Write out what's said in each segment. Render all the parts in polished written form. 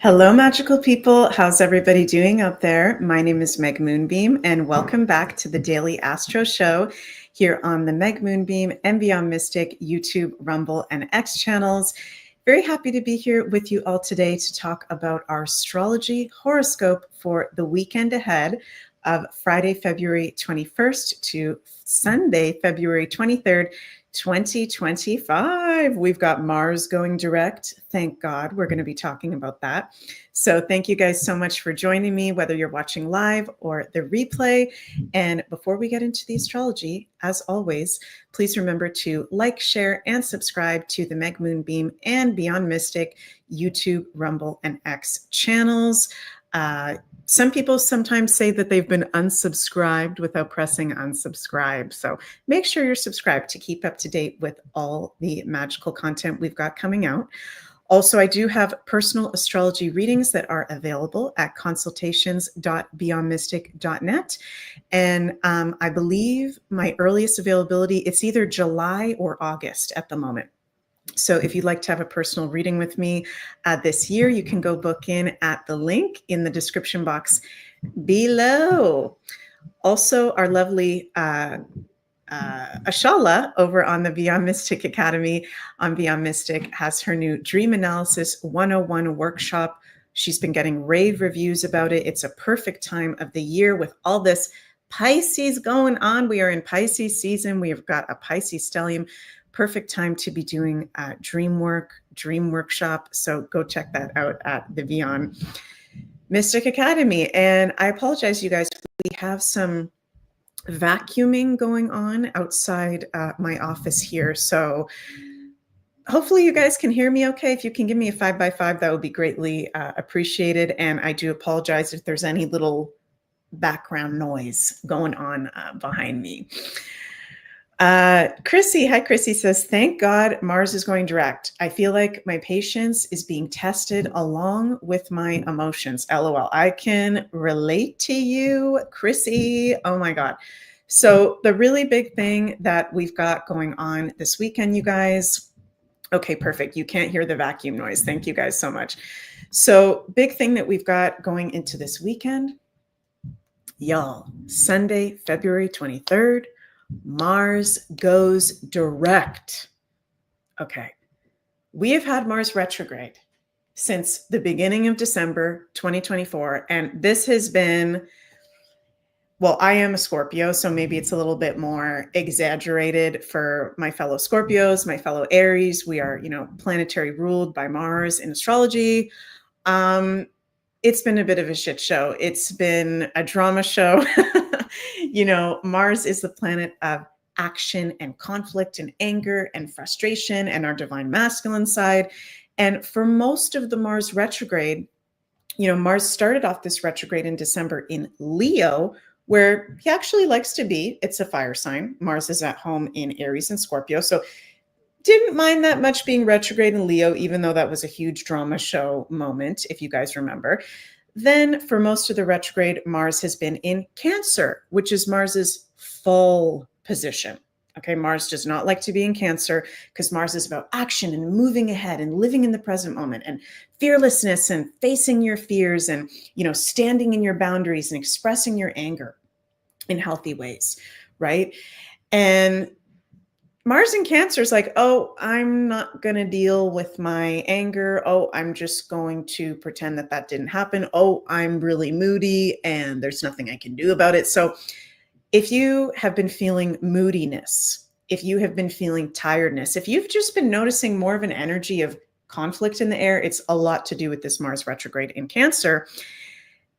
Hello, magical people. How's everybody doing out there? My name is Meg Moonbeam, and welcome back to the Daily Astro Show here on the Meg Moonbeam and Beyond Mystic YouTube, Rumble, and X channels. Very happy to be here with you all today to talk about our astrology horoscope for the weekend ahead of Friday, February 21st to Sunday, February 23rd, 2025. We've got Mars going direct. Thank God. We're going to be talking about that. So thank you guys so much for joining me, whether you're watching live or the replay. And before we get into the astrology, as always, please remember to like, share, and subscribe to the Meg Moonbeam and Beyond Mystic YouTube, Rumble, and X channels. Some people sometimes say that they've been unsubscribed without pressing unsubscribe. So make sure you're subscribed to keep up to date with all the magical content we've got coming out. Also, I do have personal astrology readings that are available at consultations.beyondmystic.net. And I believe my earliest availability, it's either July or August at the moment. So if you'd like to have a personal reading with me this year, you can go book in at the link in the description box below. Also, our lovely Ashala over on the Beyond Mystic Academy on Beyond Mystic has her new Dream Analysis 101 workshop. She's been getting rave reviews about it. It's a perfect time of the year with all this Pisces going on. We are in Pisces season. We have got a Pisces stellium. Perfect time to be doing dream workshop. So go check that out at the Beyond Mystic Academy. And I apologize, you guys. We have some vacuuming going on outside my office here. So hopefully you guys can hear me okay. If you can give me a 5x5, that would be greatly appreciated. And I do apologize if there's any little background noise going on behind me. Chrissy, hi Chrissy, says, thank God Mars is going direct. I feel like my patience is being tested along with my emotions. LOL. I can relate to you, Chrissy. Oh my God. So the really big thing that we've got going on this weekend, you guys. Okay, perfect. You can't hear the vacuum noise. Thank you guys so much. So big thing that we've got going into this weekend, y'all, Sunday, February 23rd, Mars goes direct. Okay. We have had Mars retrograde since the beginning of December 2024. And this has been, well, I am a Scorpio, so maybe it's a little bit more exaggerated for my fellow Scorpios, my fellow Aries. We are, planetary ruled by Mars in astrology. It's been a bit of a shit show. It's been a drama show. Mars is the planet of action and conflict and anger and frustration and our divine masculine side. And for most of the Mars retrograde, Mars started off this retrograde in December in Leo, where he actually likes to be. It's a fire sign. Mars is at home in Aries and Scorpio. So didn't mind that much being retrograde in Leo, even though that was a huge drama show moment, if you guys remember. Then for most of the retrograde, Mars has been in Cancer, which is Mars's fall position. Okay, Mars does not like to be in Cancer because Mars is about action and moving ahead and living in the present moment and fearlessness and facing your fears and, standing in your boundaries and expressing your anger in healthy ways, right? And Mars in Cancer is like, oh, I'm not going to deal with my anger. Oh, I'm just going to pretend that didn't happen. Oh, I'm really moody and there's nothing I can do about it. So if you have been feeling moodiness, if you have been feeling tiredness, if you've just been noticing more of an energy of conflict in the air, it's a lot to do with this Mars retrograde in Cancer.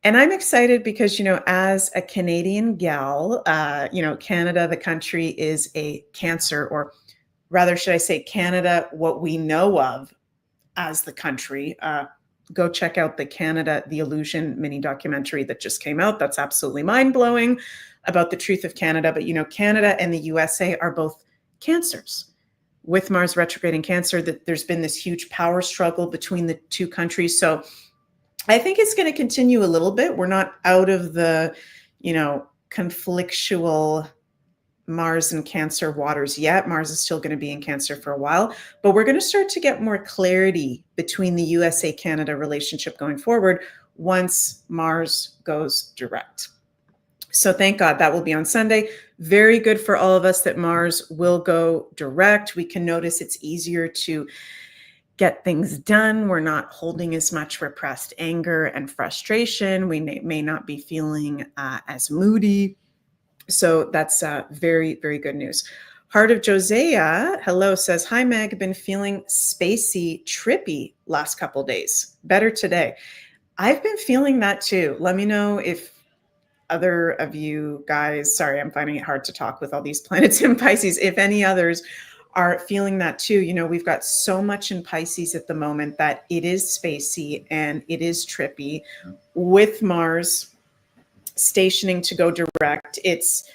And I'm excited because, as a Canadian gal, Canada, the country, is a Cancer, or rather, should I say Canada, what we know of as the country. Go check out the Canada, the Illusion mini documentary that just came out. That's absolutely mind-blowing about the truth of Canada. But, Canada and the USA are both Cancers. With Mars retrograde in Cancer, that there's been this huge power struggle between the two countries. So I think it's going to continue a little bit. We're not out of the, conflictual Mars in Cancer waters yet. Mars is still going to be in Cancer for a while, but we're going to start to get more clarity between the USA-Canada relationship going forward once Mars goes direct. So thank God that will be on Sunday. Very good for all of us that Mars will go direct. We can notice it's easier to get things done. We're not holding as much repressed anger and frustration. We may not be feeling as moody. So that's very, very good news. Heart of Josiah, hello, says, hi, Meg, been feeling spacey, trippy last couple days. Better today. I've been feeling that too. Let me know if other of you guys, sorry, I'm finding it hard to talk with all these planets in Pisces. If any others are feeling that too, you know, we've got so much in Pisces at the moment that it is spacey and it is trippy. With Mars stationing to go direct, it's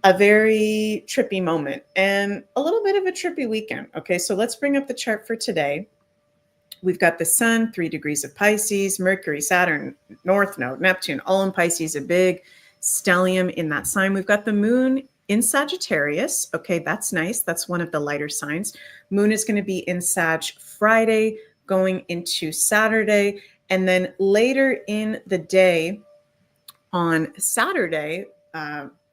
a very trippy moment and a little bit of a trippy weekend. Okay, so let's bring up the chart for today. We've got the Sun, 3 degrees of Pisces, Mercury, Saturn, North Node, Neptune, all in Pisces, a big stellium in that sign. We've got the Moon in Sagittarius. Okay, that's nice. That's one of the lighter signs. Moon is going to be in Sag Friday, going into Saturday. And then later in the day on Saturday,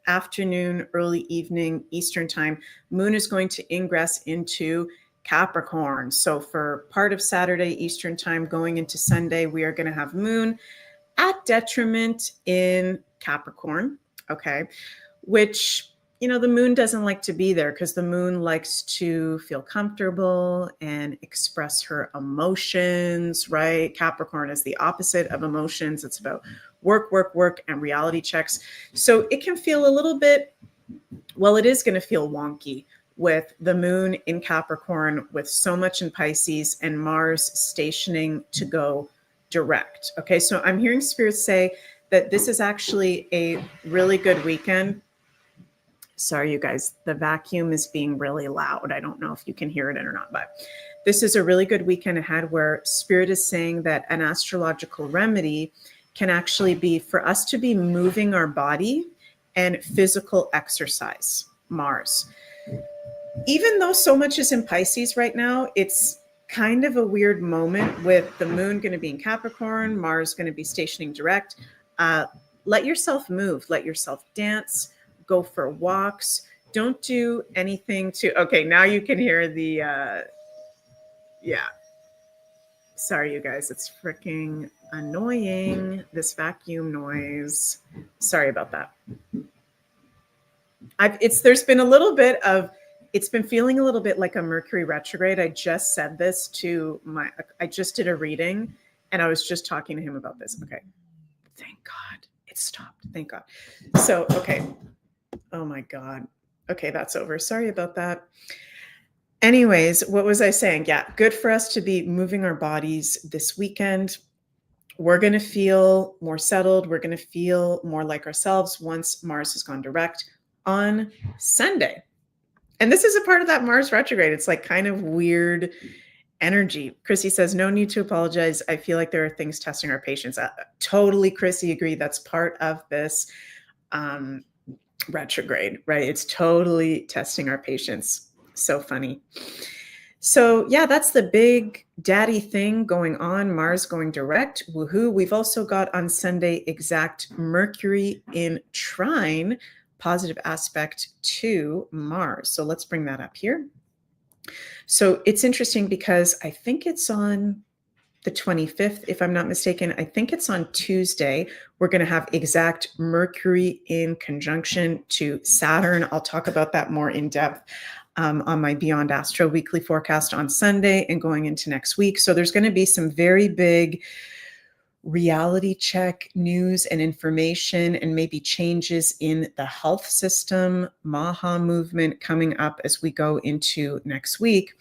afternoon, early evening, Eastern time, Moon is going to ingress into Capricorn. So for part of Saturday, Eastern time, going into Sunday, we are going to have Moon at detriment in Capricorn. Okay. Which, you know, the Moon doesn't like to be there because the Moon likes to feel comfortable and express her emotions, right? Capricorn is the opposite of emotions. It's about work, work, work, and reality checks. So it can feel a little bit, well, it is going to feel wonky with the Moon in Capricorn, with so much in Pisces and Mars stationing to go direct. Okay, so I'm hearing spirits say that this is actually a really good weekend. Sorry, you guys, the vacuum is being really loud. I don't know if you can hear it or not, but this is a really good weekend ahead where Spirit is saying that an astrological remedy can actually be for us to be moving our body and physical exercise, Mars. Even though so much is in Pisces right now, it's kind of a weird moment with the Moon going to be in Capricorn, Mars going to be stationing direct. Let yourself move, let yourself dance, go for walks. Don't do anything to, okay, now you can hear the, yeah. Sorry, you guys, it's freaking annoying, this vacuum noise. Sorry about that. There's been a little bit of, it's been feeling a little bit like a Mercury retrograde. I just said this to I just did a reading and I was just talking to him about this. Okay. Thank God it stopped. Thank God. So, okay. Oh my God. Okay. That's over. Sorry about that. Anyways, what was I saying? Yeah. Good for us to be moving our bodies this weekend. We're going to feel more settled. We're going to feel more like ourselves once Mars has gone direct on Sunday. And this is a part of that Mars retrograde. It's like kind of weird energy. Chrissy says, no need to apologize. I feel like there are things testing our patience. Totally, Chrissy, agree. That's part of this retrograde, right? It's totally testing our patience. So funny. So yeah, that's the big daddy thing going on. Mars going direct. Woohoo. We've also got on Sunday exact Mercury in trine, positive aspect to Mars. So let's bring that up here. So it's interesting because I think it's on the 25th, if I'm not mistaken. I think it's on Tuesday. We're going to have exact Mercury in conjunction to Saturn. I'll talk about that more in depth on my Beyond Astro weekly forecast on Sunday and going into next week. So there's going to be some very big reality check news and information and maybe changes in the health system, Maha movement coming up as we go into next week.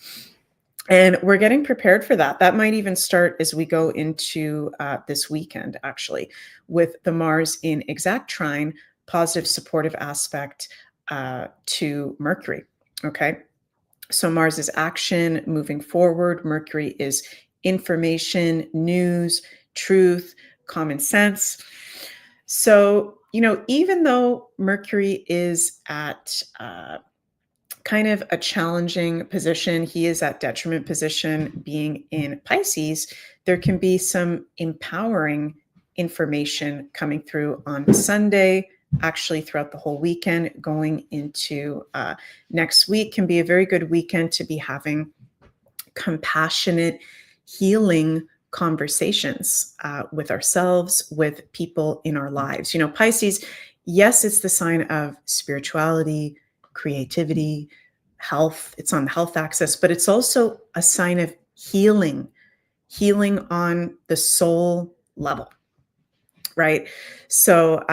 And we're getting prepared for that. That might even start as we go into this weekend, actually, with the Mars in exact trine, positive supportive aspect to Mercury. Okay. So Mars is action moving forward. Mercury is information, news, truth, common sense. So even though Mercury is at kind of a challenging position, he is at detriment position being in Pisces, there can be some empowering information coming through on Sunday, actually throughout the whole weekend. Going into next week can be a very good weekend to be having compassionate, healing conversations with ourselves, with people in our lives. Pisces, yes, it's the sign of spirituality, creativity, health. It's on the health axis, but it's also a sign of healing on the soul level, right? So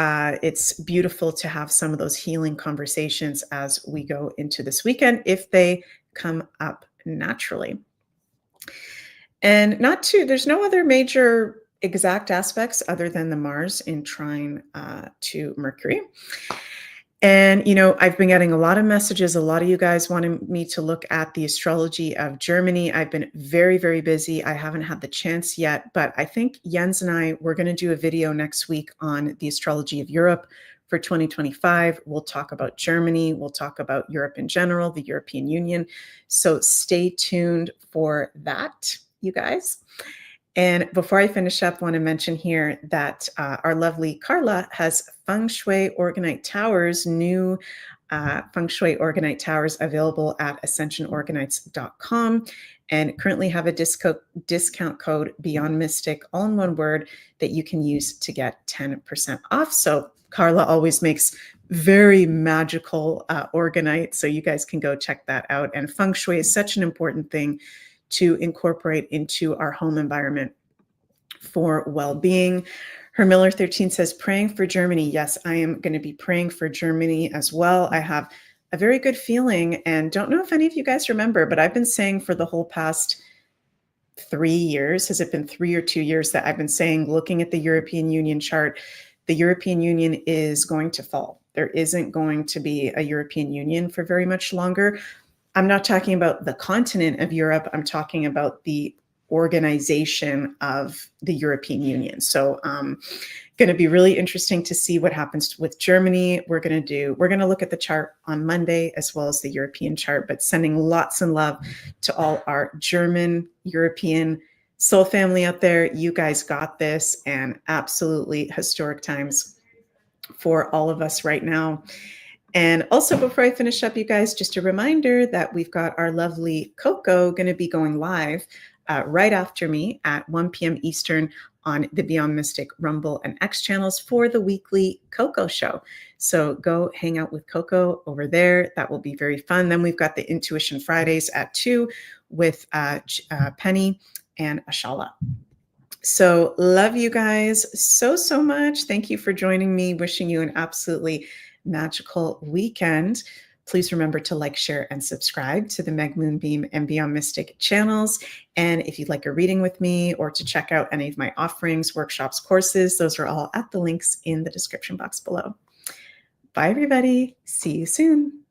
it's beautiful to have some of those healing conversations as we go into this weekend, if they come up naturally. And there's no other major exact aspects other than the Mars in trine to Mercury. And, I've been getting a lot of messages. A lot of you guys wanted me to look at the astrology of Germany. I've been very, very busy. I haven't had the chance yet, but I think Jens and I, we're going to do a video next week on the astrology of Europe for 2025. We'll talk about Germany. We'll talk about Europe in general, the European Union. So stay tuned for that, you guys. And before I finish up, I want to mention here that our lovely Carla has Feng Shui Organite Towers, new Feng Shui Organite Towers available at ascensionorganites.com, and currently have a discount code Beyond Mystic, all in one word, that you can use to get 10% off. So Carla always makes very magical organite, so you guys can go check that out. And Feng Shui is such an important thing to incorporate into our home environment for well-being. Her Miller 13 says, praying for Germany. Yes, I am going to be praying for Germany as well. I have a very good feeling, and don't know if any of you guys remember, but I've been saying for the whole past 3 years, has it been 3 or 2 years, that I've been saying, looking at the European Union chart, the European Union is going to fall. There isn't going to be a European Union for very much longer. I'm not talking about the continent of Europe. I'm talking about the organization of the European Union. So going to be really interesting to see what happens with Germany. We're going to look at the chart on Monday as well as the European chart, but sending lots and love to all our German, European soul family out there. You guys got this, and absolutely historic times for all of us right now. And also, before I finish up, you guys, just a reminder that we've got our lovely Coco going to be going live right after me at 1 p.m. Eastern on the Beyond Mystic Rumble and X channels for the weekly Coco show. So go hang out with Coco over there. That will be very fun. Then we've got the Intuition Fridays at 2 with Penny and Ashala. So love you guys so much. Thank you for joining me. Wishing you an absolutely magical weekend. Please remember to like, share, and subscribe to the Meg Moonbeam and Beyond Mystic channels. And if you'd like a reading with me or to check out any of my offerings, workshops, courses, those are all at the links in the description box below. Bye, everybody. See you soon.